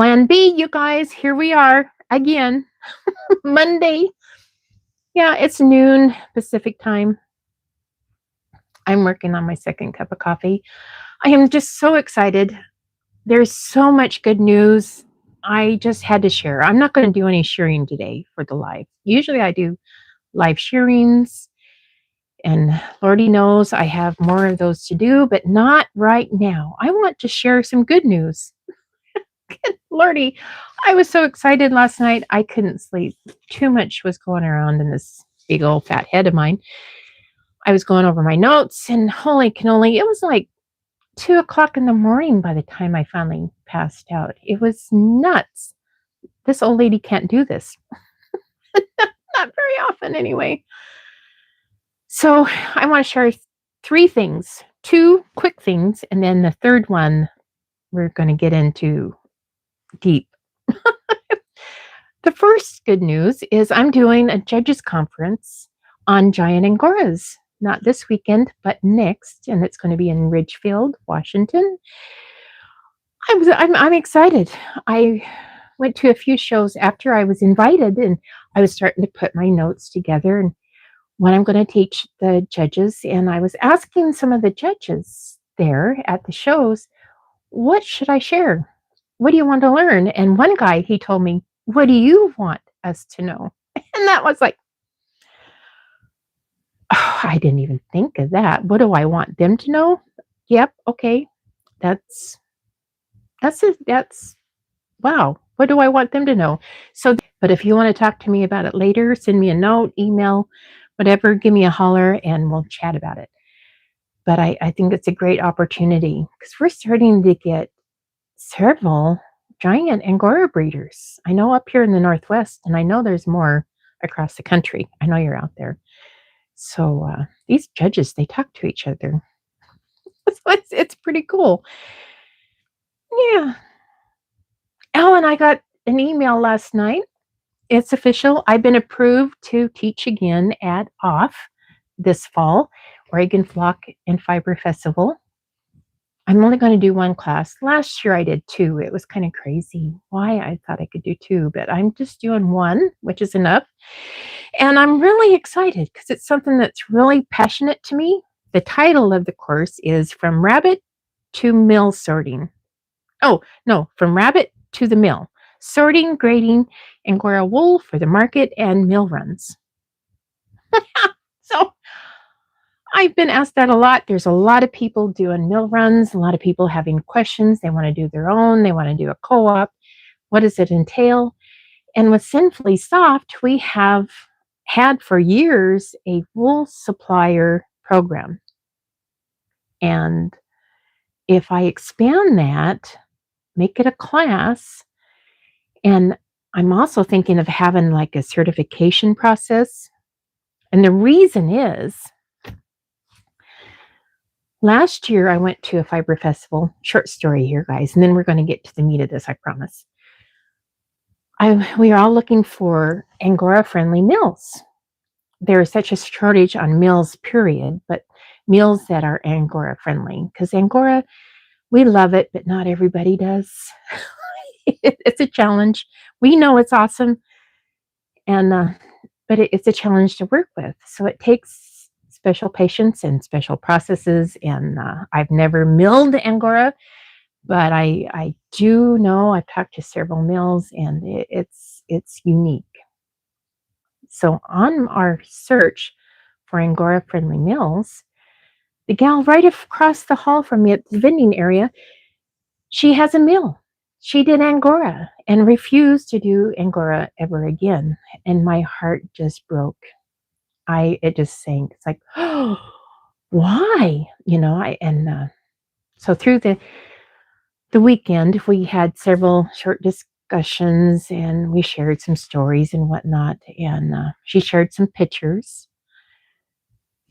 Plan B, you guys. Here we are again. Monday. Yeah, it's noon Pacific time. I'm working on my second cup of coffee. I am just so excited. There's so much good news. I just had to share. I'm not going to do any sharing today for the live. Usually I do live sharings, and Lordy knows I have more of those to do, but not right now. I want to share some good news. Lordy, I was so excited last night. I couldn't sleep. Too much was going around in this big old fat head of mine. I was going over my notes, and holy cannoli, it was like 2 o'clock in the morning by the time I finally passed out. It was nuts. This old lady can't do this. Not very often, anyway. So I want to share 3 things, 2 quick things, and then the third one we're going to get into deep. The first good news is I'm doing a judges conference on Giant Angoras, not this weekend, but next, and it's going to be in Ridgefield, Washington. I'm excited. I went to a few shows after I was invited, and I was starting to put my notes together and what I'm going to teach the judges. And I was asking some of the judges there at the shows, what should I share? What do you want to learn? And one guy, he told me, what do you want us to know? And that was like, oh, I didn't even think of that. What do I want them to know? Yep. Okay. That's wow. What do I want them to know? So, but if you want to talk to me about it later, send me a note, email, whatever, give me a holler and we'll chat about it. But I think it's a great opportunity because we're starting to get several giant Angora breeders. I know up here in the Northwest, and I know there's more across the country. I know you're out there. So these judges, they talk to each other. So it's pretty cool. Yeah. Oh, and I got an email last night. It's official. I've been approved to teach again at OFFF this fall, Oregon Flock and Fiber Festival. I'm only going to do 1 class. Last year I did 2. It was kind of crazy why I thought I could do 2, but I'm just doing 1, which is enough. And I'm really excited because it's something that's really passionate to me. The title of the course is From Rabbit to Mill Sorting. Oh, no, From Rabbit to the Mill. Sorting, grading Angora wool for the market and mill runs. So I've been asked that a lot. There's a lot of people doing mill runs, a lot of people having questions. They want to do their own. They want to do a co-op. What does it entail? And with Sinfully Soft, we have had for years a wool supplier program. And if I expand that, make it a class, and I'm also thinking of having like a certification process. And the reason is, last year I went to a fiber festival. Short story here, guys, and then we're going to get to the meat of this, I promise. We are all looking for Angora-friendly mills. There is such a shortage on mills, period, but mills that are Angora-friendly. Because Angora, we love it, but not everybody does. It's a challenge. We know it's awesome, and but it's a challenge to work with. So it takes special patience and special processes. And I've never milled Angora, but I do know I've talked to several mills, and it's unique. So on our search for Angora-friendly mills, the gal right across the hall from me at the vending area, she has a mill. She did Angora and refused to do Angora ever again. And my heart just broke. It just sank. It's like, oh, why? So through the weekend, we had several short discussions, and we shared some stories and whatnot. And she shared some pictures.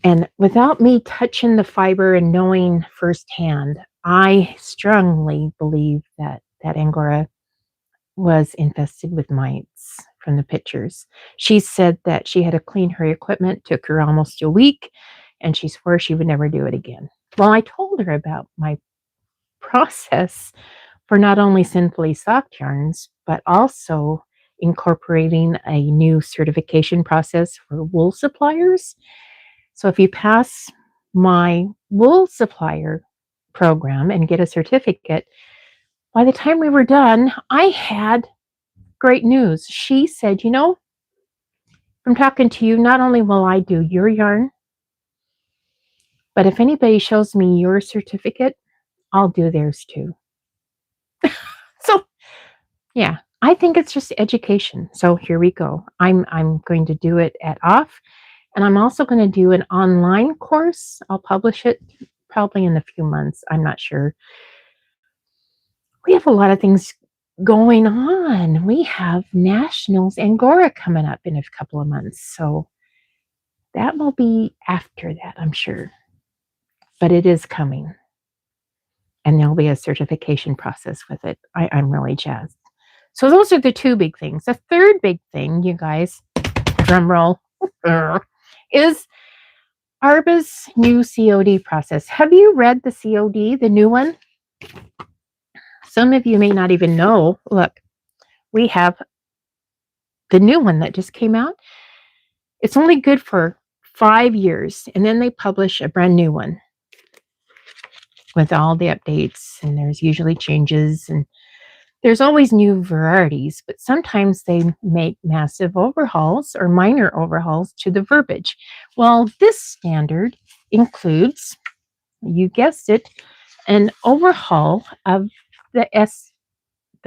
And without me touching the fiber and knowing firsthand, I strongly believe that Angora was infested with mites from the pictures. She said that she had to clean her equipment, took her almost a week, and she swore she would never do it again. Well, I told her about my process for not only Sinfully soft yarns, but also incorporating a new certification process for wool suppliers. So if you pass my wool supplier program and get a certificate, by the time we were done, I had great news. She said, from talking to you, not only will I do your yarn, but if anybody shows me your certificate, I'll do theirs too. So, yeah, I think it's just education. So here we go. I'm going to do it at OFFF, and I'm also going to do an online course. I'll publish it probably in a few months. I'm not sure. We have a lot of things going on. We have Nationals Angora coming up in a couple of months. So that will be after that, I'm sure. But it is coming. And there'll be a certification process with it. I'm really jazzed. So those are the two big things. The third big thing, you guys, drum roll, is ARBA's new COD process. Have you read the COD, the new one? Some of you may not even know. Look, we have the new one that just came out. It's only good for 5 years, and then they publish a brand new one with all the updates, and there's usually changes, and there's always new varieties, but sometimes they make massive overhauls or minor overhauls to the verbiage. Well, this standard includes, you guessed it, an overhaul of the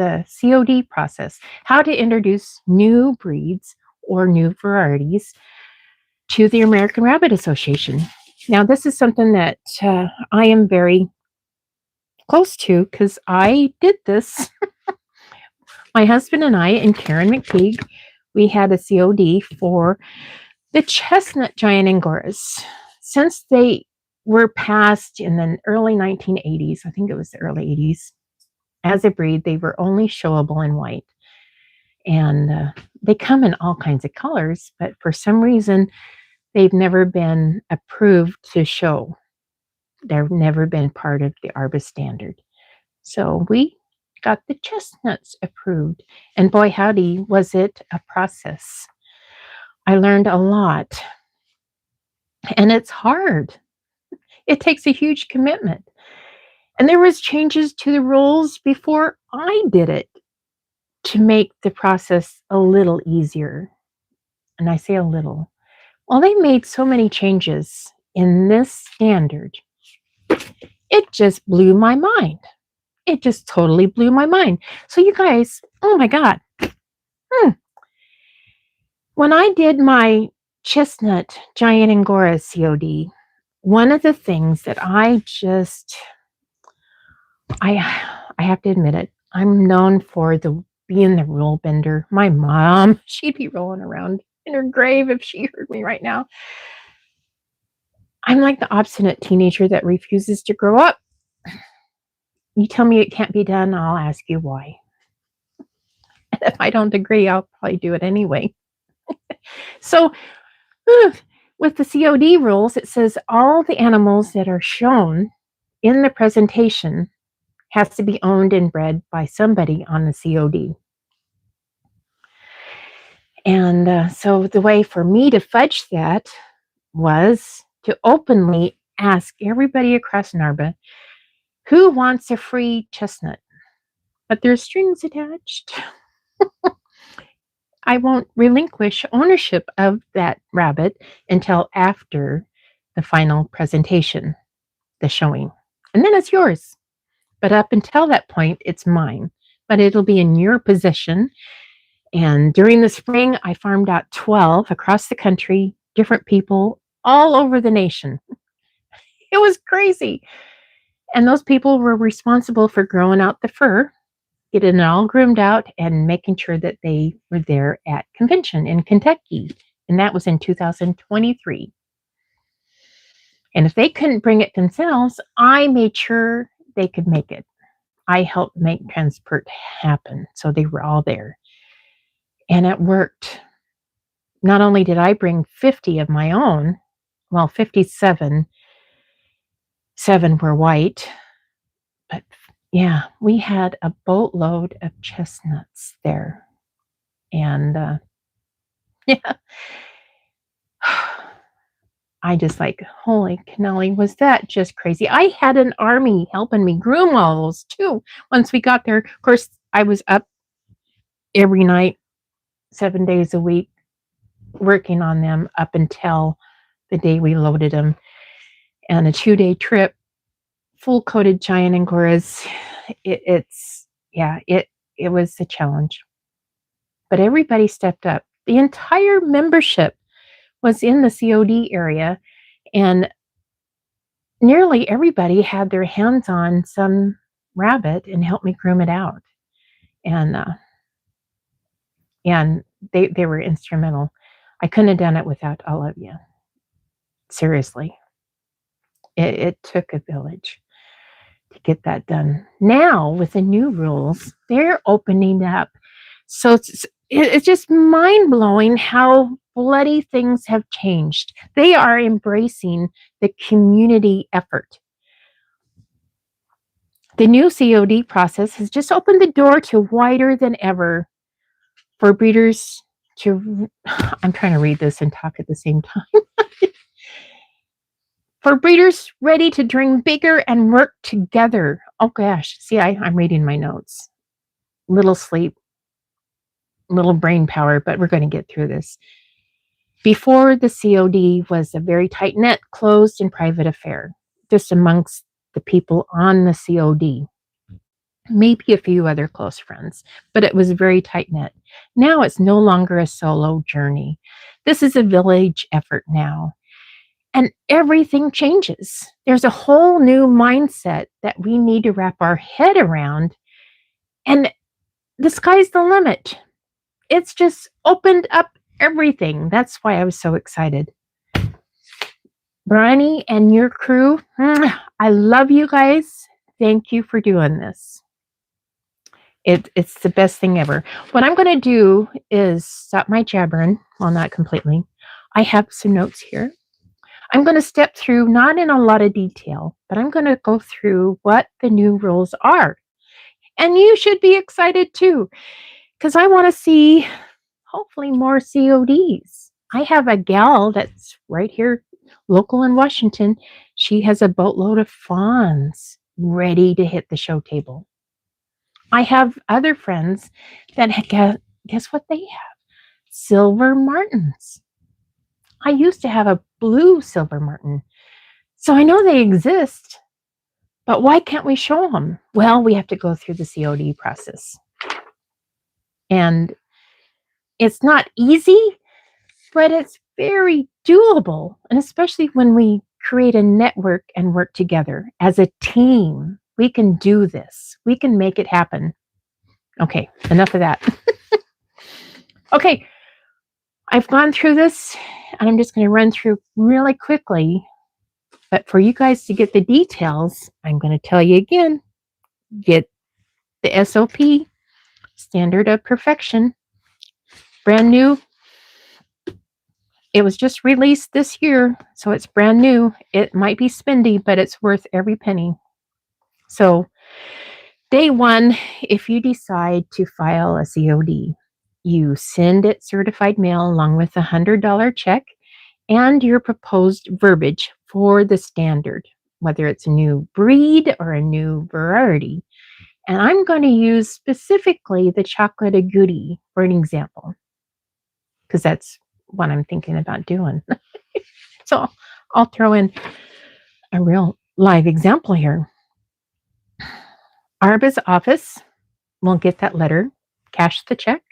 COD process, how to introduce new breeds or new varieties to the American Rabbit Association. Now, this is something that I am very close to because I did this. My husband and I and Karen McTeague, we had a COD for the chestnut Giant Angoras. Since they were passed in the early 1980s, I think it was the early 80s, as a breed, they were only showable in white. And they come in all kinds of colors, but for some reason, they've never been approved to show. They've never been part of the ARBA standard. So we got the chestnuts approved. And boy, howdy, was it a process. I learned a lot. And it's hard. It takes a huge commitment. And there was changes to the rules before I did it to make the process a little easier. And I say a little. Well, they made so many changes in this standard. It just blew my mind. It just totally blew my mind. So you guys, oh my God. When I did my chestnut Giant Angora COD, one of the things that I have to admit it, I'm known for being the rule bender. My mom, she'd be rolling around in her grave if she heard me right now. I'm like the obstinate teenager that refuses to grow up. You tell me it can't be done, I'll ask you why. And if I don't agree, I'll probably do it anyway. So with the COD rules, it says all the animals that are shown in the presentation has to be owned and bred by somebody on the COD. And so the way for me to fudge that was to openly ask everybody across ARBA who wants a free chestnut. But there's strings attached. I won't relinquish ownership of that rabbit until after the final presentation, the showing. And then it's yours. But up until that point, it's mine. But it'll be in your possession. And during the spring, I farmed out 12 across the country, different people all over the nation. It was crazy. And those people were responsible for growing out the fur, getting it all groomed out, and making sure that they were there at convention in Kentucky. And that was in 2023. And if they couldn't bring it themselves, I made sure they could make it. I helped make transport happen. So they were all there. And it worked. Not only did I bring 50 of my own, well, 57, 7 were white, but Yeah, we had a boatload of chestnuts there. And yeah, I just like, holy cannoli, was that just crazy? I had an army helping me groom all those too. Once we got there, of course, I was up every night, 7 days a week, working on them up until the day we loaded them. And a 2-day trip, full coated Giant Angoras. It was a challenge. But everybody stepped up. The entire membership was in the COD area, and nearly everybody had their hands on some rabbit and helped me groom it out. And they were instrumental. I couldn't have done it without all of you. Seriously. It took a village to get that done. Now, with the new rules, they're opening up. So it's just mind-blowing how bloody things have changed. They are embracing the community effort. The new COD process has just opened the door to wider than ever for breeders to, I'm trying to read this and talk at the same time. For breeders ready to dream bigger and work together. Oh gosh, see, I'm reading my notes. Little sleep, little brain power, but we're going to get through this. Before, the COD was a very tight-knit, closed, and private affair, just amongst the people on the COD. Maybe a few other close friends, but it was very tight-knit. Now it's no longer a solo journey. This is a village effort now. And everything changes. There's a whole new mindset that we need to wrap our head around. And the sky's the limit. It's just opened up everything. That's why I was so excited. Bryony and your crew, I love you guys. Thank you for doing this. It's the best thing ever. What I'm going to do is stop my jabbering. Well, not completely. I have some notes here. I'm going to step through, not in a lot of detail, but I'm going to go through what the new rules are. And you should be excited too, because I want to see, hopefully, more CODs. I have a gal that's right here, local in Washington. She has a boatload of fawns ready to hit the show table. I have other friends that, guess what they have? Silver martins. I used to have a blue silver martin, so I know they exist, but why can't we show them? Well, we have to go through the COD process. And it's not easy, but it's very doable, and especially when we create a network and work together as a team. We can do this. We can make it happen. Okay, enough of that. Okay, I've gone through this, and I'm just going to run through really quickly. But for you guys to get the details, I'm going to tell you again, get the SOP, Standard of Perfection, brand new. It was just released this year, so it's brand new. It might be spendy, but it's worth every penny. So day one, if you decide to file a COD, you send it certified mail along with a $100 check and your proposed verbiage for the standard, whether it's a new breed or a new variety. And I'm going to use specifically the chocolate agouti for an example, because that's what I'm thinking about doing. So I'll throw in a real live example here. ARBA's office will get that letter, cash the check,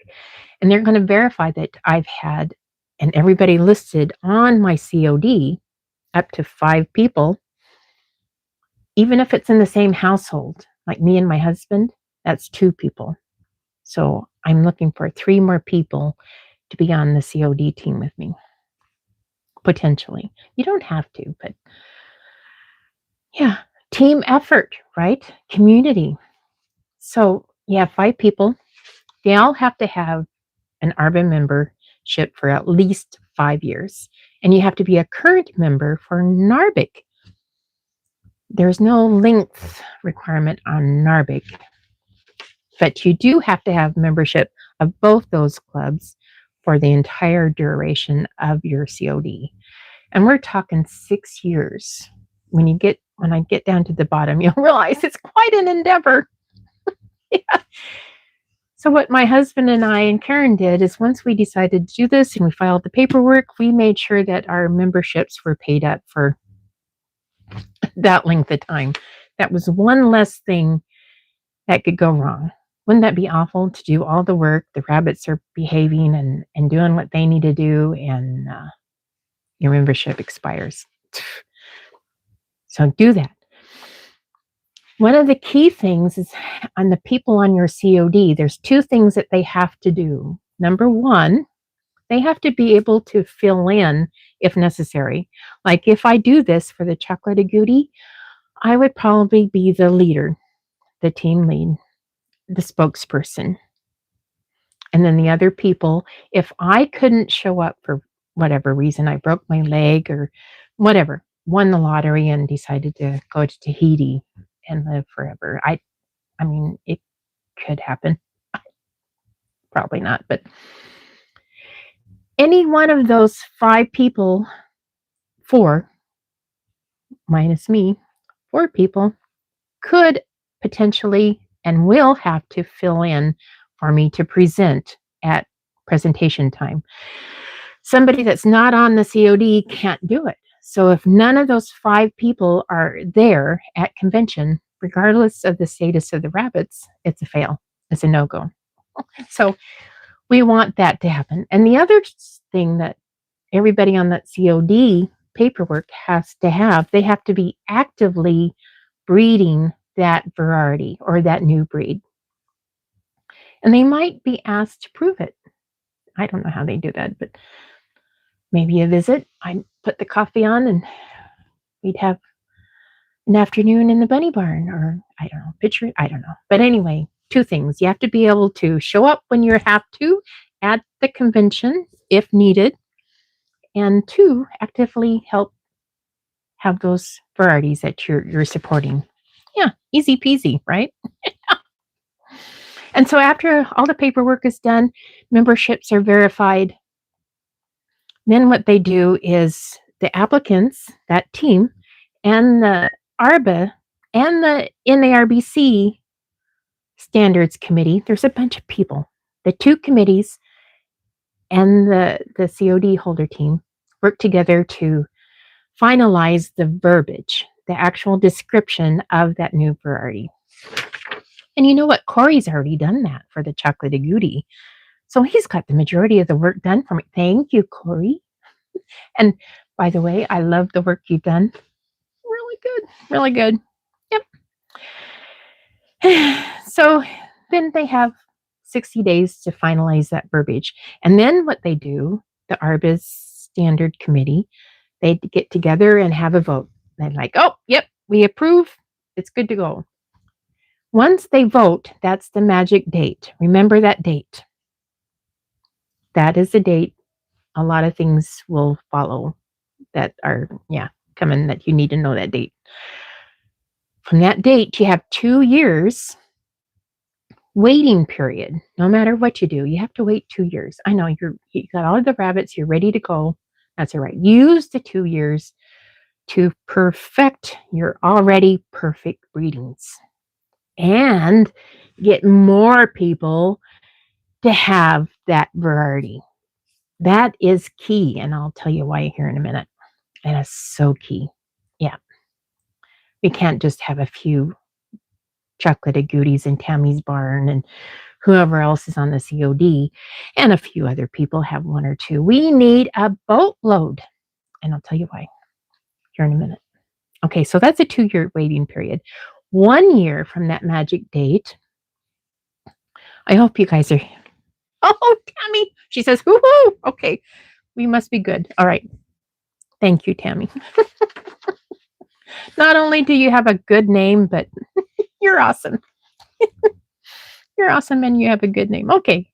and they're going to verify that I've had, and everybody listed on my COD, up to 5 people, even if it's in the same household, like me and my husband, that's 2 people. So I'm looking for 3 more people to be on the COD team with me, potentially. You don't have to, but yeah, team effort, right? Community. So you have 5 people. They all have to have an ARBA membership for at least 5 years. And you have to be a current member for NARBIC. There's no length requirement on NARBIC, but you do have to have membership of both those clubs for the entire duration of your COD. And we're talking 6 years. When I get down to the bottom, you'll realize it's quite an endeavor. Yeah. So what my husband and I and Karen did is once we decided to do this and we filed the paperwork, we made sure that our memberships were paid up for that length of time. That was one less thing that could go wrong. Wouldn't that be awful to do all the work? The rabbits are behaving and doing what they need to do, and your membership expires. So do that. One of the key things is on the people on your COD, there's 2 things that they have to do. Number 1, they have to be able to fill in if necessary. Like if I do this for the chocolate agouti, I would probably be the leader, the team lead, the spokesperson. And then the other people, if I couldn't show up for whatever reason, I broke my leg or whatever, won the lottery and decided to go to Tahiti and live forever. I mean, it could happen. Probably not, but any one of those 5 people, 4 minus me, 4 people could potentially and will have to fill in for me to present at presentation time. Somebody that's not on the COD can't do it. So if none of those 5 people are there at convention, regardless of the status of the rabbits, it's a fail. It's a no-go. So we want that to happen. And the other thing that everybody on that COD paperwork has to have, they have to be actively breeding that variety or that new breed. And they might be asked to prove it. I don't know how they do that, but maybe a visit. I'd put the coffee on and we'd have an afternoon in the bunny barn, or I don't know, picture it. I don't know. But anyway, 2 things. You have to be able to show up when you have to at the convention if needed, and 2, actively help have those varieties that you're supporting. Yeah, easy peasy, right? And so after all the paperwork is done, memberships are verified. Then what they do is the applicants, that team, and the ARBA and the NARBC standards committee, there's a bunch of people. The 2 committees and the COD holder team work together to finalize the verbiage, the actual description of that new variety. And you know what? Corey's already done that for the chocolate agouti. So he's got the majority of the work done for me. Thank you, Corey. And by the way, I love the work you've done. Really good. Really good. Yep. So then they have 60 days to finalize that verbiage. And then what they do, the ARBA's standard committee, they get together and have a vote. They're like, oh, yep, we approve. It's good to go. Once they vote, that's the magic date. Remember that date. That is the date. A lot of things will follow that are, coming that you need to know that date. From that date, you have 2 years waiting period. No matter what you do, you have to wait 2 years. I know you got all of the rabbits, you're ready to go. That's all right. Use the 2 years to perfect your already perfect breedings and get more people to have that variety. That is key, and I'll tell you why here in a minute. And it's so key. Yeah. We can't just have a few chocolate agoutis in Tammy's barn and whoever else is on the COD, and a few other people have 1 or 2. We need a boatload, and I'll tell you why here in a minute. Okay, so that's a 2-year waiting period. 1 year from that magic date. I hope you guys are. Oh, Tammy, she says, woohoo! Okay, we must be good. All right. Thank you, Tammy. Not only do you have a good name, but you're awesome. You're awesome and you have a good name. Okay.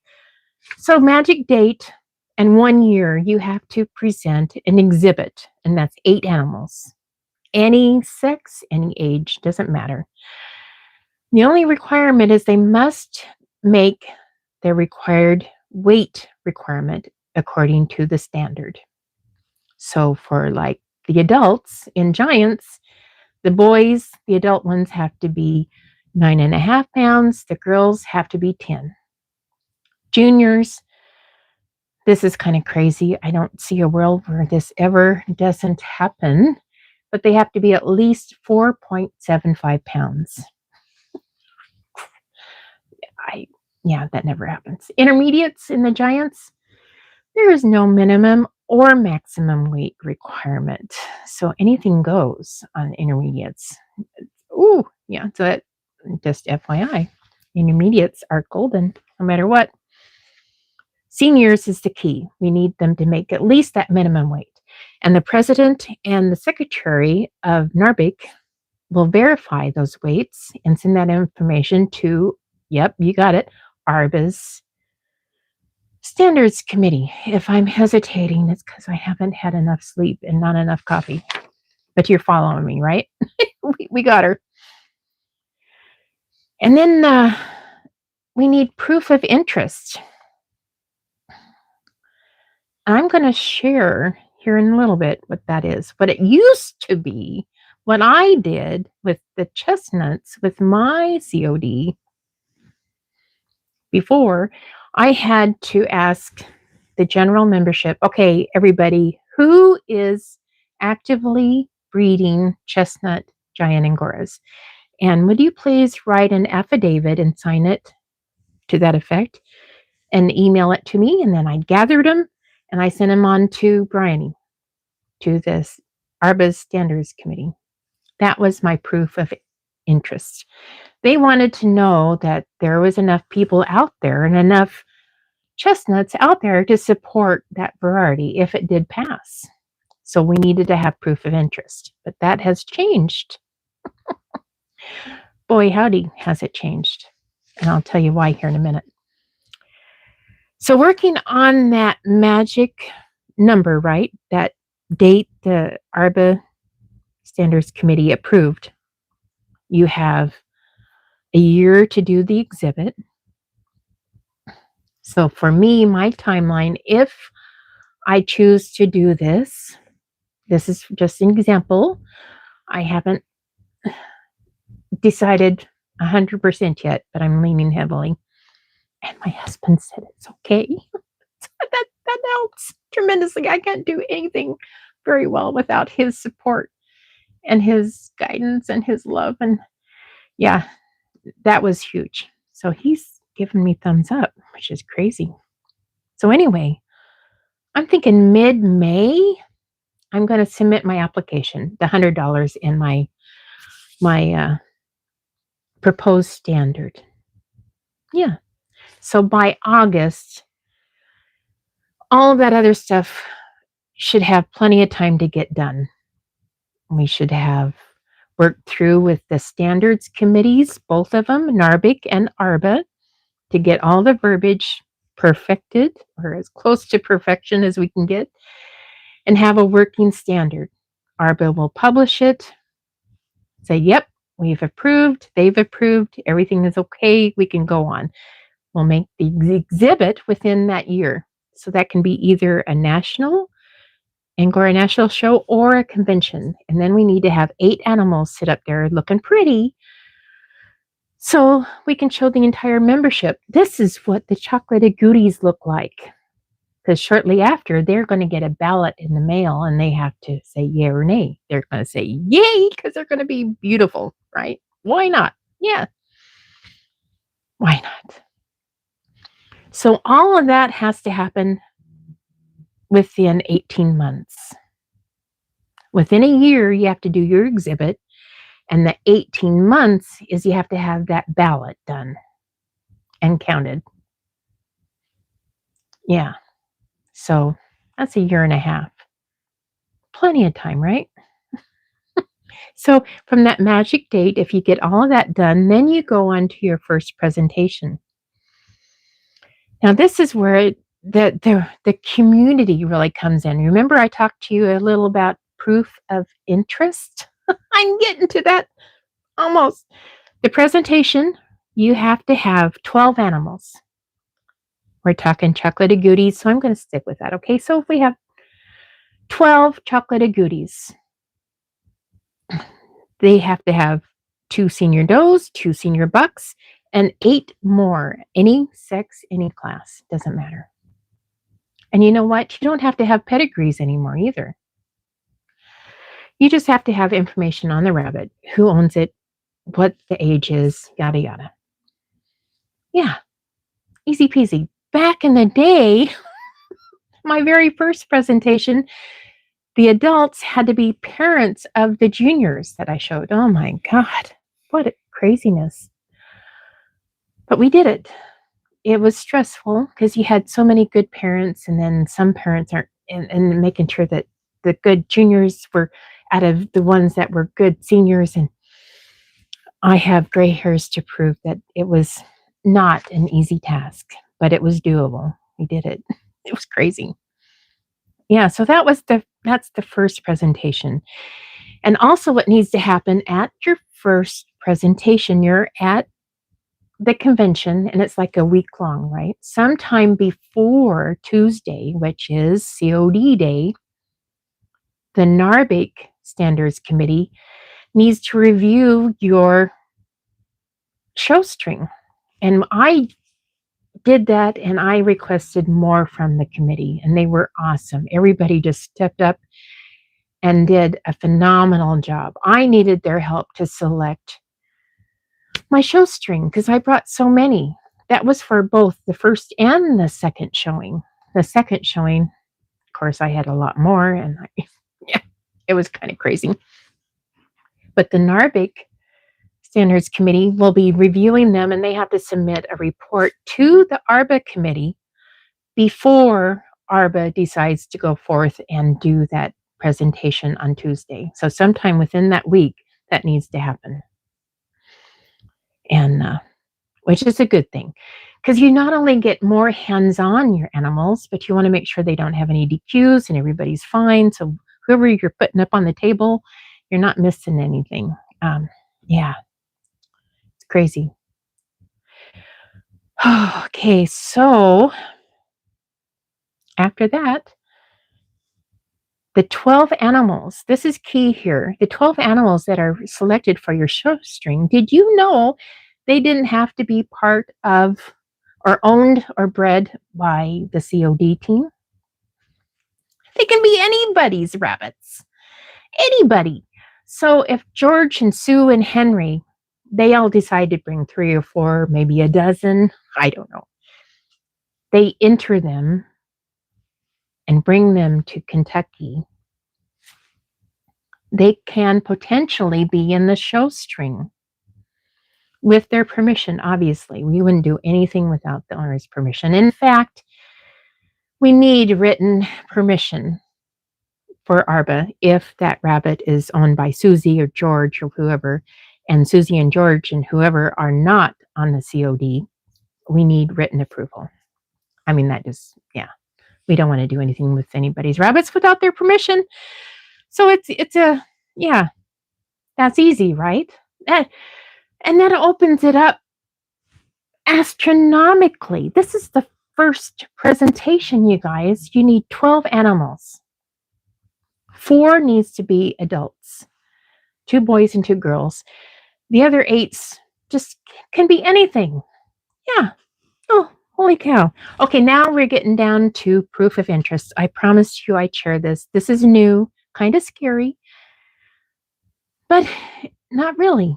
So magic date and 1 year, you have to present an exhibit, and that's 8 animals. Any sex, any age, doesn't matter. The only requirement is they must make their required weight requirement according to the standard. So for like the adults in Giants, the boys, the adult ones have to be 9.5 pounds. The girls have to be 10. Juniors, this is kind of crazy. I don't see a world where this ever doesn't happen, but they have to be at least 4.75 pounds. That never happens. Intermediates in the Giants, there is no minimum or maximum weight requirement. So anything goes on intermediates. So that, just FYI, intermediates are golden no matter what. Seniors is the key. We need them to make at least that minimum weight. And the president and the secretary of NARBIC will verify those weights and send that information to, yep, you got it, ARBA's Standards Committee. If I'm hesitating, it's because I haven't had enough sleep and not enough coffee. But you're following me, right? we got her. And then we need proof of interest. I'm going to share here in a little bit what that is. What it used to be, what I did with the chestnuts, with my COD, before, I had to ask the general membership, okay, everybody, who is actively breeding chestnut Giant Angoras? And would you please write an affidavit and sign it to that effect and email it to me? And then I gathered them and I sent them on to Bryony, to this ARBA's Standards Committee. That was my proof of interest. They wanted to know that there was enough people out there and enough chestnuts out there to support that variety if it did pass. So we needed to have proof of interest. But that has changed. Boy, howdy, has it changed. And I'll tell you why here in a minute. So working on that magic number, right? That date the ARBA Standards Committee approved. You have a year to do the exhibit. So for me, my timeline, if I choose to do this is just an example. I haven't decided 100% yet, but I'm leaning heavily. And my husband said it's okay. that helps tremendously. I can't do anything very well without his support and his guidance and his love. And yeah, that was huge. So he's given me thumbs up, which is crazy. So anyway, I'm thinking mid-May, I'm going to submit my application, the $100 in my proposed standard. Yeah. So by August, all of that other stuff should have plenty of time to get done. We should have worked through with the standards committees, both of them, NARBIC and ARBA, to get all the verbiage perfected, or as close to perfection as we can get, and have a working standard. ARBA will publish it, say, yep, we've approved, they've approved, everything is okay, we can go on. We'll make the exhibit within that year. So that can be either a national Angora National Show or a convention. And then we need to have 8 animals sit up there looking pretty so we can show the entire membership. This is what the chocolated goodies look like. Because shortly after, they're going to get a ballot in the mail and they have to say yay or nay. They're going to say yay because they're going to be beautiful, right? Why not? Yeah. Why not? So all of that has to happen within 18 months. Within a year, you have to do your exhibit. And the 18 months is you have to have that ballot done and counted. Yeah. So that's a year and a half. Plenty of time, right? So from that magic date, if you get all of that done, then you go on to your first presentation. Now, this is where the community really comes in. Remember, I talked to you a little about proof of interest? I'm getting to that almost. The presentation, you have to have 12 animals. We're talking chocolate agoutis, so I'm going to stick with that. Okay, so if we have 12 chocolate agoutis, they have to have 2 senior does, 2 senior bucks, and 8 more. Any sex, any class, doesn't matter. And you know what? You don't have to have pedigrees anymore either. You just have to have information on the rabbit, who owns it, what the age is, yada, yada. Yeah, easy peasy. Back in the day, my very first presentation, the adults had to be parents of the juniors that I showed. Oh my God, what a craziness. But we did it. It was stressful because you had so many good parents, and then some parents aren't, and making sure that the good juniors were out of the ones that were good seniors. And I have gray hairs to prove that it was not an easy task, but it was doable. We did it. It was crazy. Yeah, so that's the first presentation. And also what needs to happen at your first presentation, you're at the convention, and it's like a week long, right? Sometime before Tuesday, which is COD day, the NARBIC Standards Committee needs to review your show string. And I did that, and I requested more from the committee, and they were awesome. Everybody just stepped up and did a phenomenal job. I needed their help to select my show string because I brought so many. That was for both the first and the second showing. The second showing, of course, I had a lot more, and yeah, it was kind of crazy. But the NARBIC Standards Committee will be reviewing them, and they have to submit a report to the ARBA committee before ARBA decides to go forth and do that presentation on Tuesday. So sometime within that week, that needs to happen. And which is a good thing, because you not only get more hands-on your animals, but you want to make sure they don't have any DQs and everybody's fine. So whoever you're putting up on the table, you're not missing anything. Yeah, it's crazy. Okay, so after that, the 12 animals, this is key here. The 12 animals that are selected for your show string, did you know they didn't have to be part of or owned or bred by the COD team? They can be anybody's rabbits. Anybody. So if George and Sue and Henry, they all decide to bring 3 or 4, maybe a dozen, I don't know. They enter them and bring them to Kentucky. They can potentially be in the show string with their permission, obviously. We wouldn't do anything without the owner's permission. In fact, we need written permission for ARBA if that rabbit is owned by Susie or George or whoever, and Susie and George and whoever are not on the COD, we need written approval. I mean, that just, yeah, we don't want to do anything with anybody's rabbits without their permission. So it's a, yeah, that's easy, right? And that opens it up astronomically. This is the first presentation, you guys. You need 12 animals. 4 needs to be adults, 2 boys and 2 girls. The other 8s just can be anything. Yeah. Oh, holy cow. Okay, now we're getting down to proof of interest. I promised you I'd share this. This is new, kind of scary, but not really.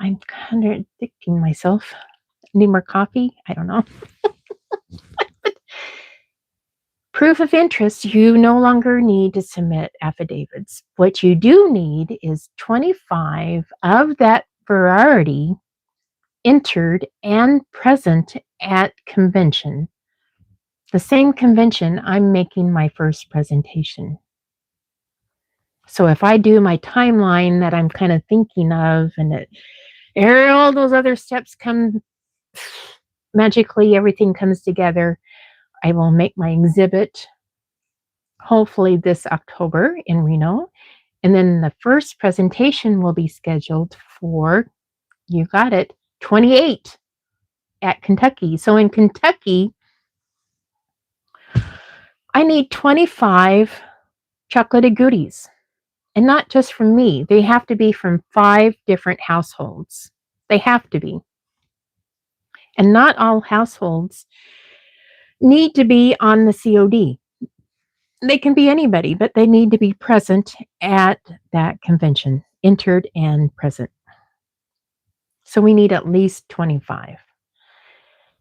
I'm contradicting myself. Need more coffee? I don't know. Proof of interest, you no longer need to submit affidavits. What you do need is 25 of that variety entered and present at convention. The same convention I'm making my first presentation. So if I do my timeline that I'm kind of thinking of, and all those other steps come magically, everything comes together, I will make my exhibit hopefully this October in Reno, And then the first presentation will be scheduled for, you got it, 28 at Kentucky. So in Kentucky, I need 25 chocolate goodies. And not just from me. They have to be from 5 different households. They have to be. And not all households need to be on the COD. They can be anybody, but they need to be present at that convention, entered and present. So we need at least 25.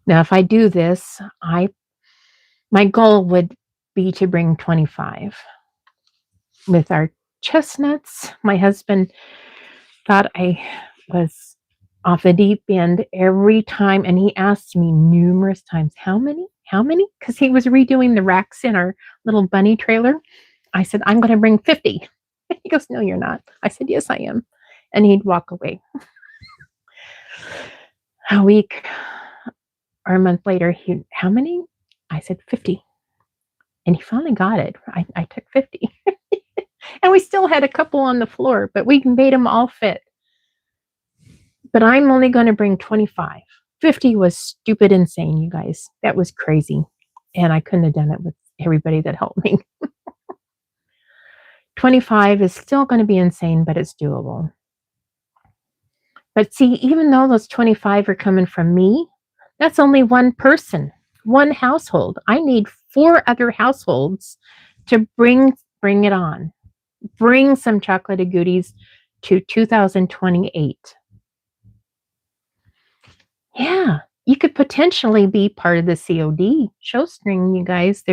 Now, if I do this, my goal would be to bring 25. With our chestnuts, my husband thought I was off the deep end every time, and he asked me numerous times, how many? Because he was redoing the racks in our little bunny trailer. I said, I'm going to bring 50. He goes, no, you're not. I said, yes, I am. And he'd walk away. A week or a month later, how many? I said, 50. And he finally got it. I took 50. And we still had a couple on the floor, but we made them all fit. But I'm only going to bring 25. 50 was stupid insane, you guys. That was crazy. And I couldn't have done it with everybody that helped me. 25 is still going to be insane, but it's doable. But see, even though those 25 are coming from me, that's only one person, one household. I need 4 other households to bring it on. Bring some chocolate goodies to 2028. Yeah, you could potentially be part of the COD show string, you guys.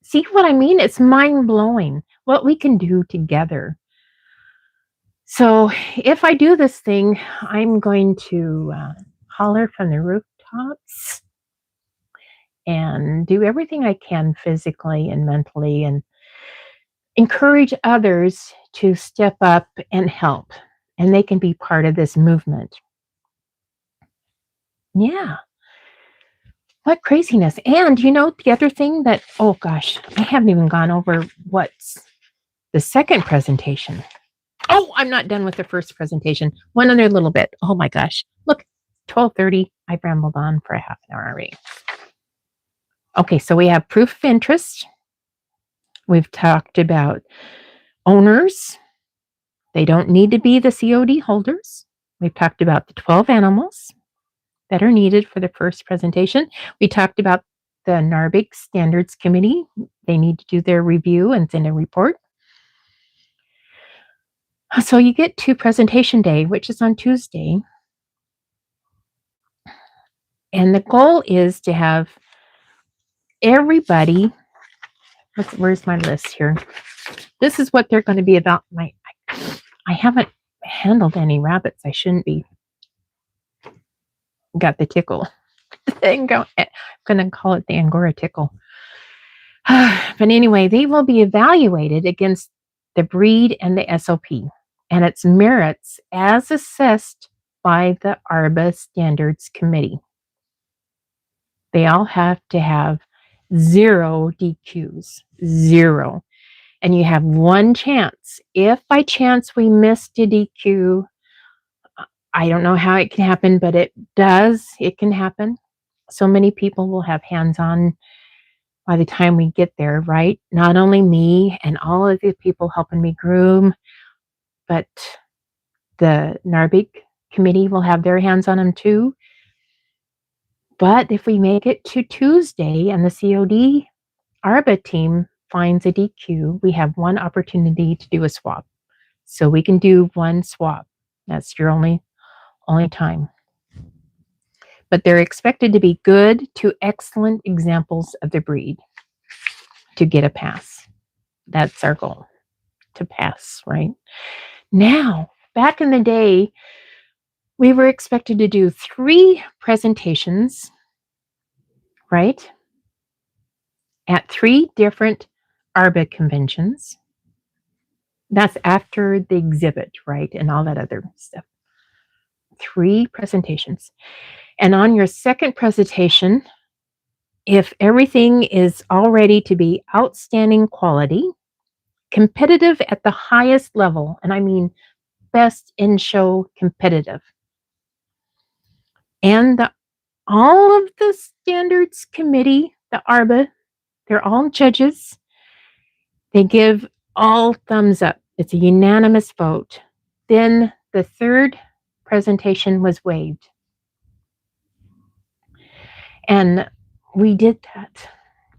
See what I mean? It's mind-blowing what we can do together. So if I do this thing, I'm going to holler from the rooftops and do everything I can physically and mentally and encourage others to step up and help. And they can be part of this movement. Yeah. What craziness. And the other thing that, oh gosh, I haven't even gone over what's the second presentation. Oh, I'm not done with the first presentation. One other little bit. Oh my gosh. Look, 12:30. I've rambled on for a half an hour already. Okay, so we have proof of interest. We've talked about owners. They don't need to be the COD holders. We've talked about the 12 animals that are needed for the first presentation. We talked about the NARBIC Standards Committee. They need to do their review and send a report. So you get to presentation day, which is on Tuesday. And the goal is to have everybody, where's my list here? This is what they're going to be about. I haven't handled any rabbits. I shouldn't be. Got the tickle. I'm going to call it the Angora tickle. But anyway, they will be evaluated against the breed and the SOP and its merits as assessed by the ARBA Standards Committee. They all have to have 0 DQs, 0. And you have one chance. If by chance we missed a DQ, I don't know how it can happen, but it can happen. So many people will have hands-on by the time we get there, right? Not only me and all of the people helping me groom, but the NARBIC committee will have their hands on them too. But if we make it to Tuesday and the COD ARBA team finds a DQ, we have one opportunity to do a swap. So we can do one swap. That's your only time. But they're expected to be good to excellent examples of the breed to get a pass. That's our goal, to pass, right? Now, back in the day, we were expected to do 3 presentations, right? At 3 different ARBA conventions. That's after the exhibit, right? And all that other stuff. 3 presentations. And on your second presentation, if everything is all ready to be outstanding quality, competitive at the highest level, and I mean best in show competitive. And all of the standards committee, the ARBA, they're all judges. They give all thumbs up. It's a unanimous vote. Then the third presentation was waived. And we did that.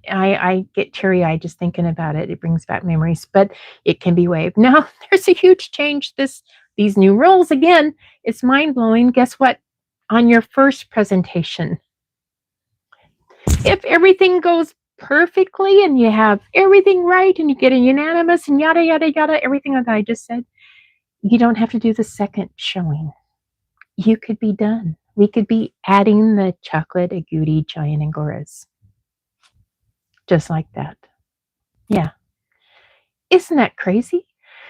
I get teary-eyed just thinking about it. It brings back memories, but it can be waived. Now, there's a huge change. These new rules, again, it's mind-blowing. Guess what? On your first presentation, if everything goes perfectly and you have everything right and you get a unanimous and yada, yada, yada, everything that I just said, you don't have to do the second showing. You could be done. We could be adding the chocolate agouti Giant Angoras. Just like that. Yeah. Isn't that crazy?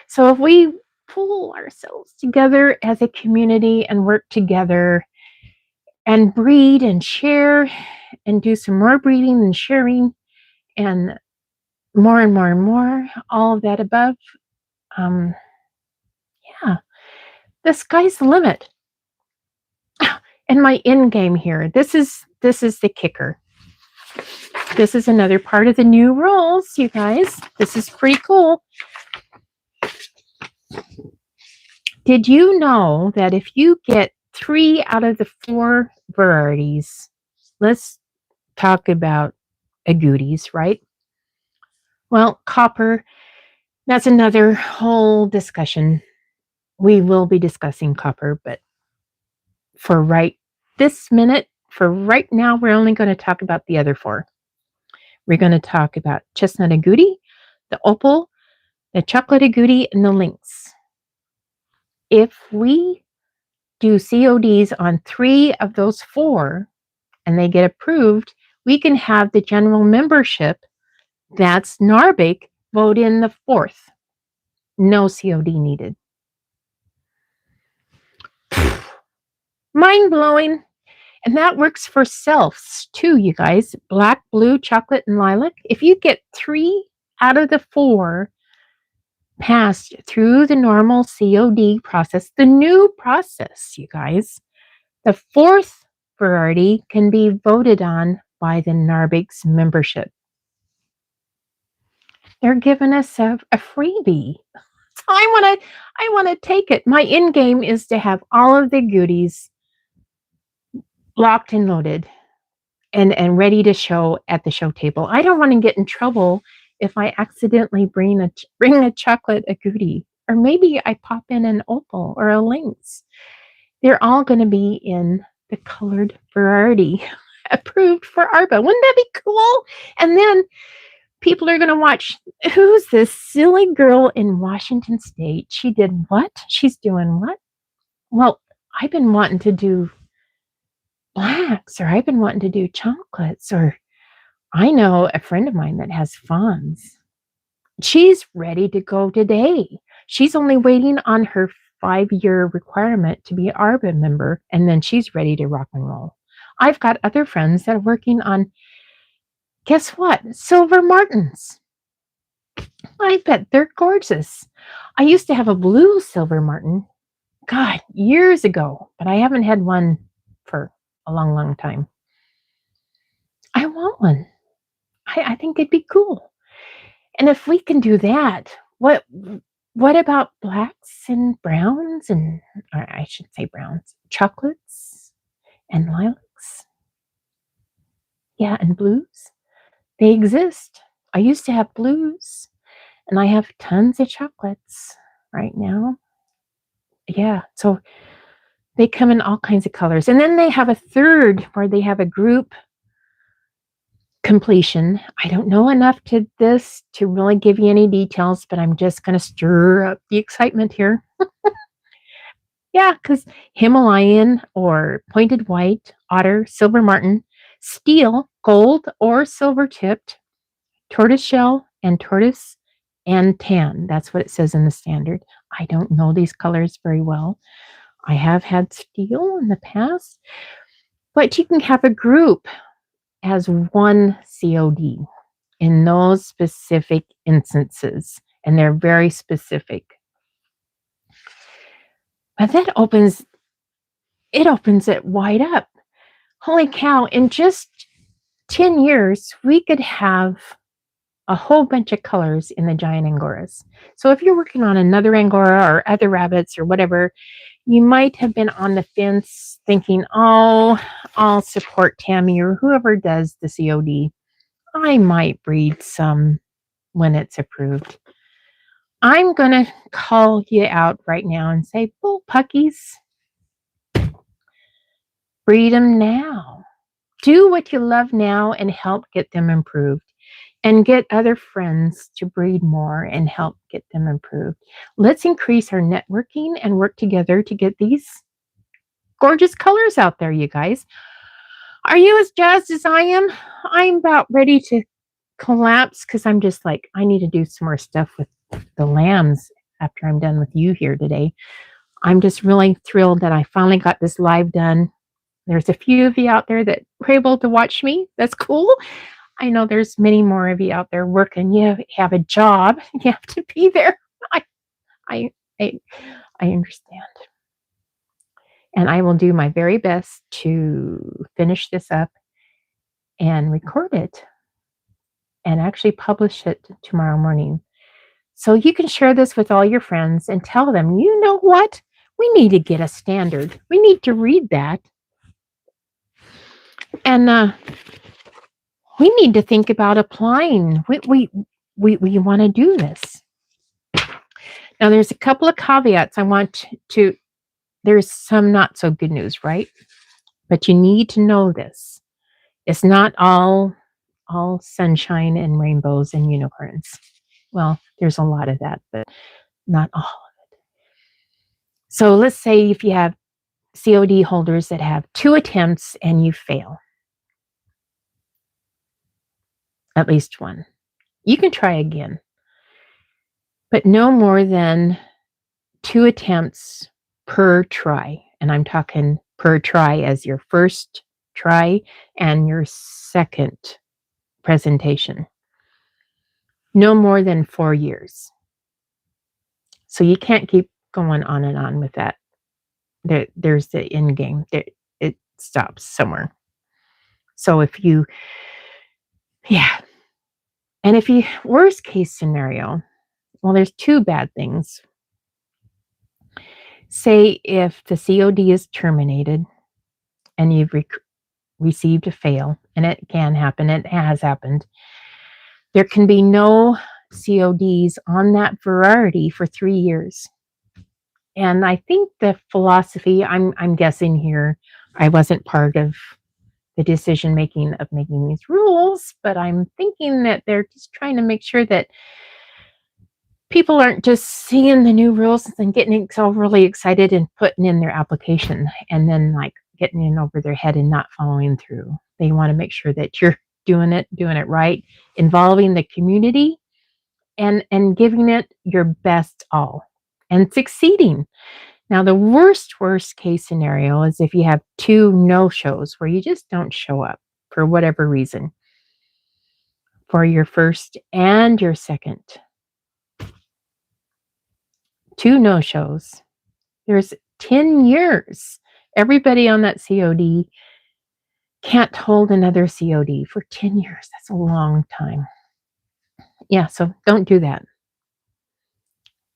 So if we pull ourselves together as a community and work together and breed and share and do some more breeding and sharing and more and more and more, all of that above, yeah, the sky's the limit. And my end game here, this is the kicker. This is another part of the new rules, you guys. This is pretty cool. Did you know that if you get 3 out of the 4 varieties, let's talk about agoutis, right? Well, copper, that's another whole discussion. We will be discussing copper, but for right this minute, for right now, we're only going to talk about the other 4. We're going to talk about chestnut agouti, the opal, the chocolate agouti, and the lynx. If we do CODs on 3 of those 4 and they get approved, we can have the general membership, that's NARBIC, vote in the 4th. No COD needed. Mind-blowing. And that works for selfs too, you guys. Black, blue, chocolate, and lilac. If you get 3 out of the 4 passed through the normal COD process, the new process, you guys, the 4th variety can be voted on by the NARBIC's membership. They're giving us a freebie. So I want to take it. My end game is to have all of the goodies locked and loaded and ready to show at the show table. I don't want to get in trouble if I accidentally bring a chocolate agouti, or maybe I pop in an opal or a lynx. They're all going to be in the colored variety approved for ARBA. Wouldn't that be cool? And then people are going to watch, who's this silly girl in Washington State? She did what? She's doing what? Well, I've been wanting to do blacks, or I've been wanting to do chocolates, or I know a friend of mine that has fawns. She's ready to go today. She's only waiting on her 5-year requirement to be an ARBA member, and then she's ready to rock and roll. I've got other friends that are working on, guess what? Silver martins. I bet they're gorgeous. I used to have a blue silver martin, God, years ago, but I haven't had one for a long, long time. I want one. I think it'd be cool. And if we can do that, what about blacks and browns, and or I should say browns, chocolates and lilacs? Yeah, and blues. They exist. I used to have blues, and I have tons of chocolates right now. Yeah, so they come in all kinds of colors. And then they have a third where they have a group completion. I don't know enough to this to really give you any details, but I'm just going to stir up the excitement here. Yeah, because Himalayan or pointed white, otter, silver martin, steel, gold or silver tipped, tortoiseshell and tortoise and tan. That's what it says in the standard. I don't know these colors very well. I have had steel in the past, but you can have a group as one COD in those specific instances. and they're very specific. But that opens it wide up. Holy cow, in just 10 years, we could have a whole bunch of colors in the Giant Angoras. So if you're working on another Angora or other rabbits or whatever, you might have been on the fence thinking, oh, I'll support Tammy or whoever does the COD. I might breed some when it's approved. I'm going to call you out right now and say, bull puckies, breed them now. Do what you love now and help get them improved. And get other friends to breed more and help get them improved. Let's increase our networking and work together to get these gorgeous colors out there, you guys. Are you as jazzed as I am? I'm about ready to collapse because I'm just like, I need to do some more stuff with the lambs after I'm done with you here today. I'm just really thrilled that I finally got this live done. There's a few of you out there that were able to watch me. That's cool. I know there's many more of you out there working. You have a job. You have to be there. I understand. And I will do my very best to finish this up and record it and actually publish it tomorrow morning. So you can share this with all your friends and tell them, you know what? We need to get a standard. We need to read that. And we need to think about applying. We want to do this. Now, there's a couple of caveats I want to, there's some not so good news, right? But you need to know this. It's not all sunshine and rainbows and unicorns. Well, there's a lot of that, but not all of it. So let's say if you have COD holders that have 2 attempts and you fail. At least one. You can try again. But no more than 2 attempts per try. And I'm talking per try as your first try and your second presentation. No more than 4 years. So you can't keep going on and on with that. There's the end game. It stops somewhere. So if you, and if you, worst case scenario, well, there's 2 bad things. Say if the COD is terminated and you've received a fail, and it can happen, it has happened, there can be no CODs on that variety for 3 years. And I think the philosophy, I'm guessing here, I wasn't part of the decision making of making these rules, but I'm thinking that they're just trying to make sure that people aren't just seeing the new rules and getting so really excited and putting in their application and then like getting in over their head and not following through. They want to make sure that you're doing it right, involving the community and giving it your best all and succeeding. Now, the worst case scenario is if you have 2 no-shows where you just don't show up for whatever reason for your first and your second. 2 no-shows. There's 10 years. Everybody on that COD can't hold another COD for 10 years. That's a long time. Yeah, so don't do that.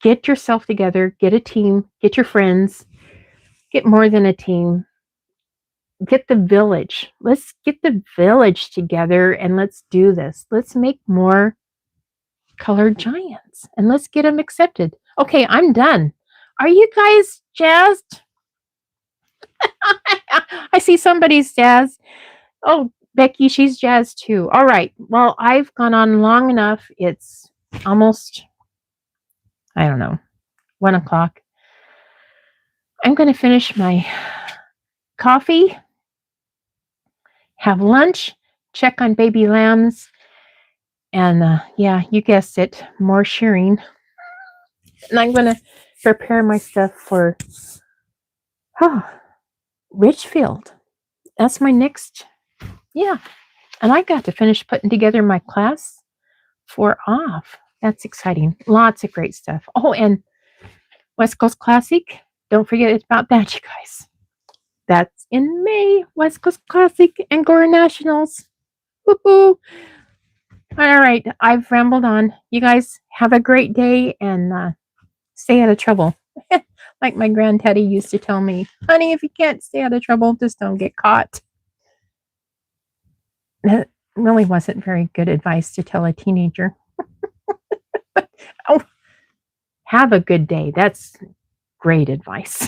Get yourself together, get a team, get your friends, get more than a team. Get the village. Let's get the village together and let's do this. Let's make more colored giants and let's get them accepted. Okay, I'm done. Are you guys jazzed? I see somebody's jazzed. Oh, Becky, she's jazzed too. All right. Well, I've gone on long enough. It's almost, 1 o'clock. I'm going to finish my coffee, have lunch, check on baby lambs, and you guessed it, more shearing. And I'm going to prepare my stuff for Ridgefield. That's my next, and I got to finish putting together my class for OFFF. That's exciting. Lots of great stuff. Oh, and West Coast Classic. Don't forget about that, you guys. That's in May. West Coast Classic Angora Nationals. Woohoo! All right, I've rambled on. You guys have a great day and stay out of trouble. Like my granddaddy used to tell me, honey, if you can't stay out of trouble, just don't get caught. That really wasn't very good advice to tell a teenager. Oh, have a good day. That's great advice.